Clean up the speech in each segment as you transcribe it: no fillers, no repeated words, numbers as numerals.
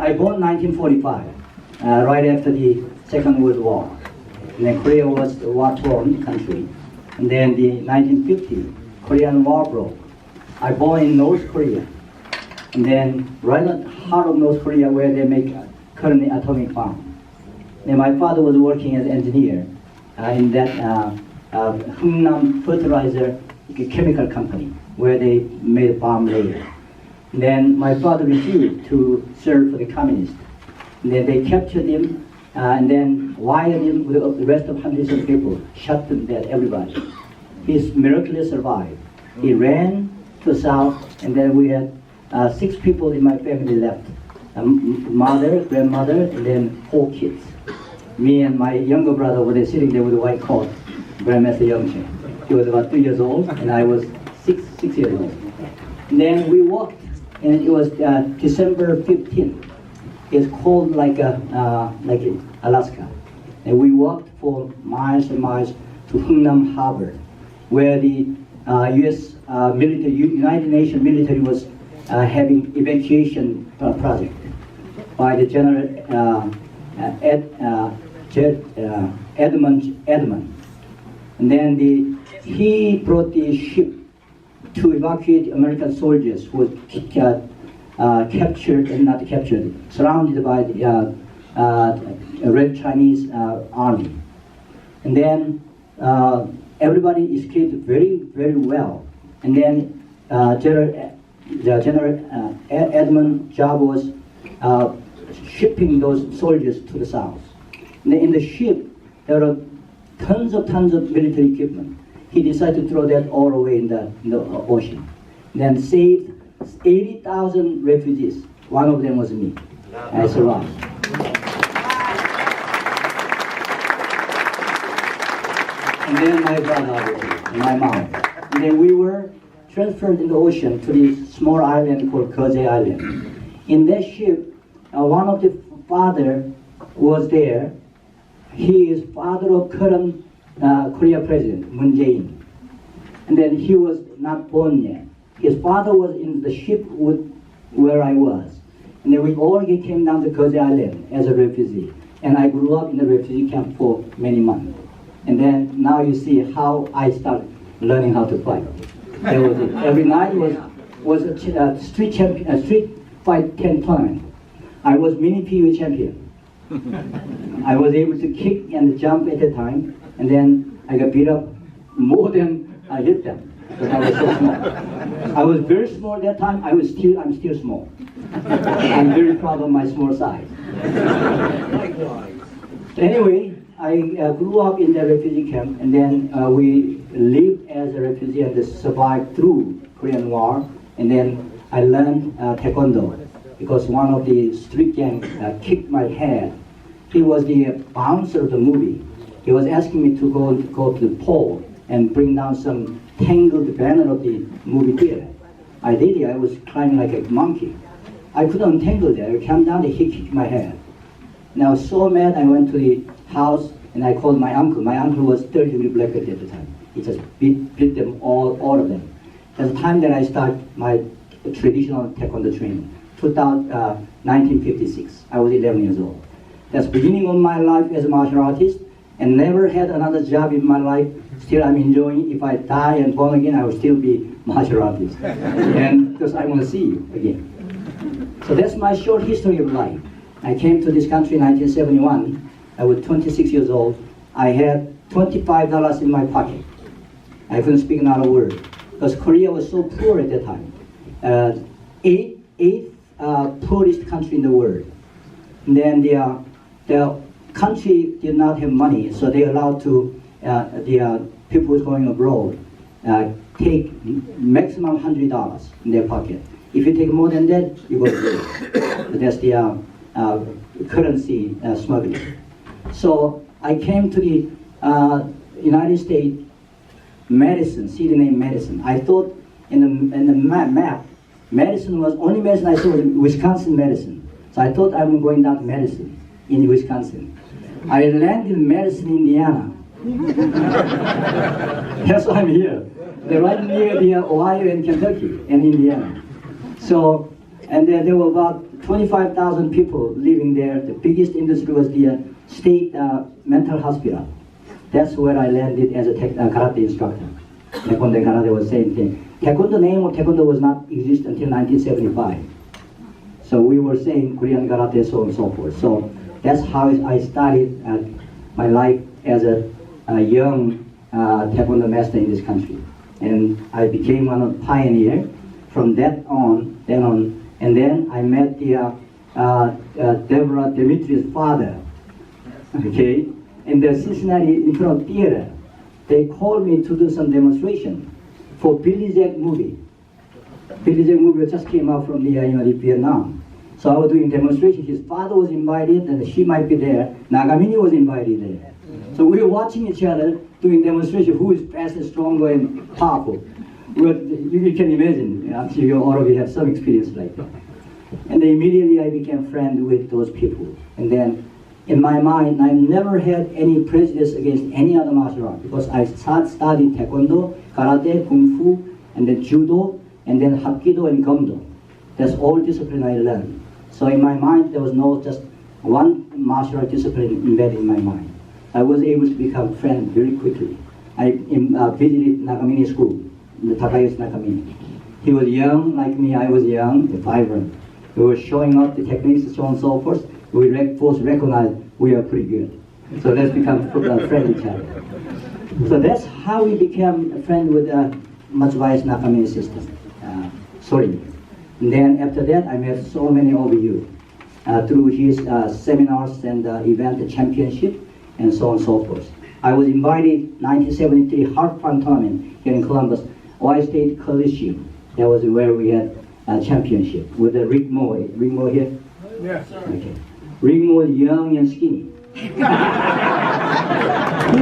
I born 1945, right after the Second World War. And then Korea was a war-torn country. And then the 1950, Korean War broke. I born in North Korea. And then right at the heart of North Korea where they make currently atomic bomb. Then my father was working as an engineer in that Hungnam fertilizer chemical company where they made a bomb later. And then my father refused to serve for the communists. And then they captured him and then wired him with the rest of hundreds of people, shot them dead, everybody. He miraculously survived. He ran to the south, and then we had 6 people in my family left. Mother, grandmother, and then 4 kids. Me and my younger brother were there sitting there with a white coat, Grandmaster Joon P. He was about 3 years old, and I was 6 years old. And then we walked, and it was December 15th. It's cold like in Alaska. And we walked for miles and miles to Hungnam Harbor, where the U.S. military, United Nations military was having evacuation project by the General Edmund. And then he brought the ship to evacuate American soldiers who were captured and not captured, surrounded by the Red Chinese army. And then everybody escaped very, very well. And then General Edmund's job was shipping those soldiers to the south. And then in the ship, there were tons of military equipment. He decided to throw that all away in the ocean. Then saved 80,000 refugees. One of them was me. I survived. And then my brother, my mom. And then we were transferred in the ocean to this small island called Choi Island. In that ship, one of the father was there. He is father of current Korea President, Moon Jae-in. And then he was not born yet. His father was in the ship where I was. And then we all came down to Choi Island as a refugee. And I grew up in the refugee camp for many months. And then now you see how I started learning how to fight. That was it. Every night was a street fight 10 tournament. I was mini PE champion. I was able to kick and jump at the time, and then I got beat up more than I hit them because I was so small. I was very small at that time. I'm still small. I'm very proud of my small size. Anyway, I grew up in the refugee camp, and then we lived as a refugee and survived through Korean War. And then I learned taekwondo because one of the street gang kicked my head. He was the bouncer of the movie. He was asking me to go to the pole and bring down some tangled banner of the movie theater. I did it. I was climbing like a monkey. I couldn't untangle that. I came down and he kicked my head. And I was so mad, I went to the house and I called my uncle. My uncle was 30-degree black belt at the time. He just beat them all of them. That's the time that I started my traditional taekwondo training, 1956. I was 11 years old. That's the beginning of my life as a martial artist, and never had another job in my life. Still I'm enjoying. If I die and born again, I will still be martial artist. And because I want to see you again. So that's my short history of life. I came to this country in 1971. I was 26 years old. I had $25 in my pocket. I couldn't speak another word because Korea was so poor at that time. Eighth poorest country in the world. And then the country did not have money, so they allowed to the people who's going abroad take maximum $100 in their pocket. If you take more than that, you go to jail. That's the currency smuggling. So I came to the United States, Madison, city named Madison. I thought in the map, Madison was only Madison I saw was Wisconsin, Madison. So I thought I'm going down to Madison in Wisconsin. I landed in Madison, Indiana. That's why I'm here. They're right near the Ohio and Kentucky and Indiana. So And there were about 25,000 people living there. The biggest industry was the state mental hospital. That's where I landed as a karate instructor. Taekwondo and karate was the same thing. Taekwondo name of Taekwondo was not exist until 1975. So we were saying Korean karate, so on and so forth. So that's how I started my life as a young Taekwondo master in this country. And I became one of the pioneers from then on. And then I met the Deborah Dimitri's father, okay, in the Cincinnati International Theater. They called me to do some demonstration for Billy Jack movie. Billy Jack movie just came out from the Vietnam. So I was doing demonstration. His father was invited, and she might be there. Nagamini was invited there. So we were watching each other doing demonstration. Who is faster, stronger, and powerful? You can imagine. I'm sure you already have some experience like that. And then immediately I became friends with those people. And then in my mind, I never had any prejudice against any other martial art because I studied Taekwondo, Karate, Kung Fu, and then Judo, and then Hapkido and Gomdo. That's all discipline I learned. So in my mind, there was no just one martial art discipline embedded in my mind. I was able to become friends very quickly. I visited Nagamini school, the Takayuki Nagamini. He was young like me, I was young, vibrant. We were showing off the techniques, so on and so forth. We both recognized we are pretty good. So let's become friends with each other. So that's how we became a friend with Matsubaya's Nakamine system. Sorry. And then after that, I met so many of you through his seminars and event championship and so on and so forth. I was invited 1973 Harp Fun Tournament here in Columbus, Ohio State Coliseum. That was where we had a championship with Rick Moore. Rick Moore here? Yes, sir. Okay. Rick Moore was young and skinny. He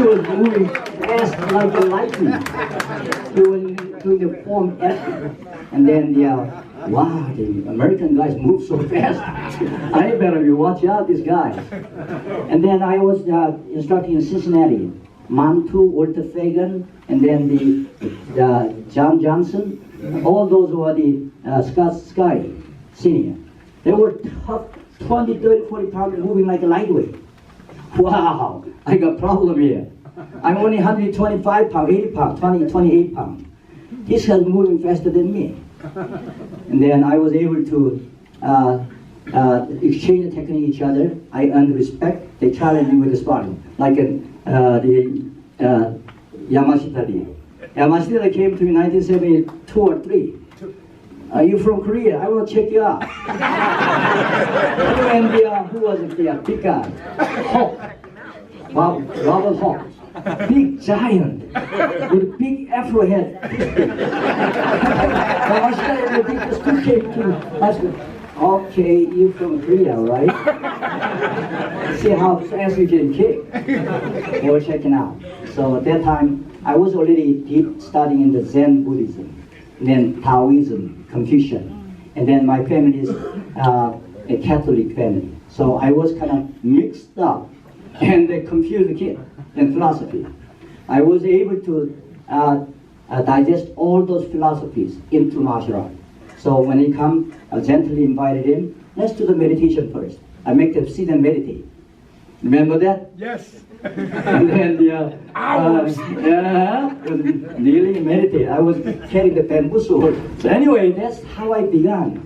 was moving fast like a lightning. He was doing the form F. And then wow, the American guys move so fast. I better be watch out, these guys. And then I was instructing in Cincinnati. Mantu, Walter Fagan, and then the John Johnson. All those were the Scott Sky senior. They were tough, 20, 30, 40 pounds, moving like a lightweight. Wow, I got problem here. I'm only 125 pounds, 80 pounds, 20, 28 pounds. This guy's moving faster than me. And then I was able to exchange the technique each other. I earned respect. They challenged me with the sparring, like the Yamashita. Yamashita came to me in 1972 or 3. Are you from Korea? I want to check you out. And who was it? The big guy, Hawk, Robert Hawk, big giant with big afro head. Yamashita came to us. Okay, you from Korea, right? See how fast you can kick. They were checking out. So at that time, I was already deep studying in the Zen Buddhism, then Taoism, Confucian, and then my family is a Catholic family. So I was kind of mixed up and they confused the kid in philosophy. I was able to digest all those philosophies into martial art. So when he come, I gently invited him, let's do the meditation first. I make them sit and meditate. Remember that? Yes. And then nearly meditate. I was carrying the bamboo sword. So anyway, that's how I began.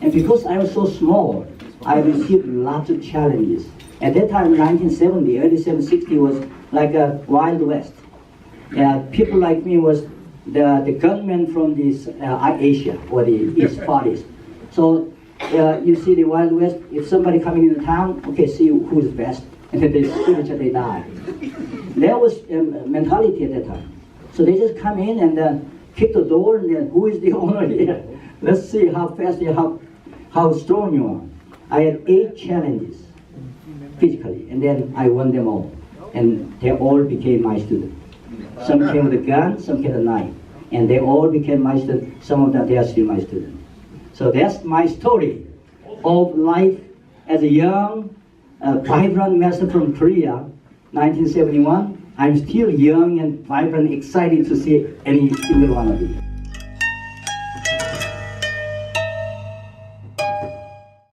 And because I was so small, I received lots of challenges. At that time, 1970, early 760 was like a Wild West. People like me was the gunmen from this Asia or the East Far East. So you see the Wild West, if somebody coming into town, okay, see who's best, and then they shoot each other, they die. That was mentality at that time. So they just come in and kick the door, and then who is the owner here? Let's see how fast you, how strong you are. I had 8 challenges physically, and then I won them all, and they all became my students. Some came with a gun, some came with a knife, and they all became my students. Some of them, they are still my students. So that's my story of life as a young, vibrant master from Korea, 1971. I'm still young and vibrant, excited to see any single one of you.